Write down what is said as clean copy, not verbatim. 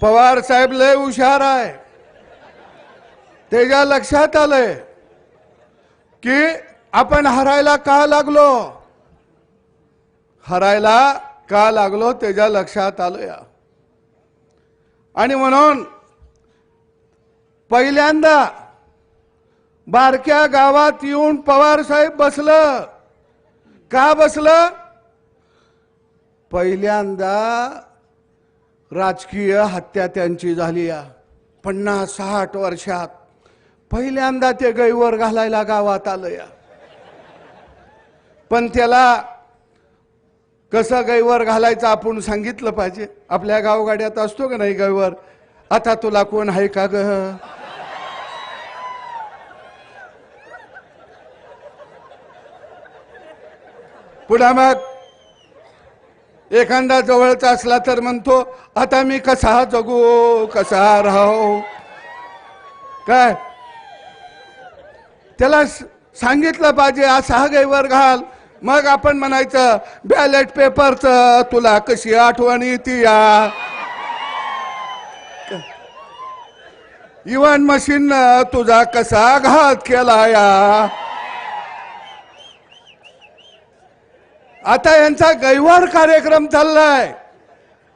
पवार साहेब लय हुशार आहे. त्याच्या लक्षात आलंय की आपण हरायला का लागलो, हरायला का लागलो त्याच्या लक्षात आलं. आणि म्हणून पहिल्यांदा बारक्या गावात येऊन पवार साहेब बसलं. का बसलं? पहिल्यांदा राजकीय हत्या त्यांची झाली 50-60 वर्षात. पहिल्यांदा ते गैवर घालायला गावात आलं. पण त्याला कसं गैवर घालायचं आपण सांगितलं पाहिजे. आपल्या गावगाड्यात असतो का नाही गैवर, आता तुला कोण आहे का ग, पुन्हा मग एखादा जवळचा असला तर म्हणतो आता मी कसा जगू कसा राहू. काय त्याला सांगितलं पाहिजे असा गैवर घाल. मग आपण म्हणायचं बॅलेट पेपरचं तुला कशी आठवण येते या, इव्हन मशीन तुझा कसा घात केला या. आता यांचा गैवार कार्यक्रम चाललाय.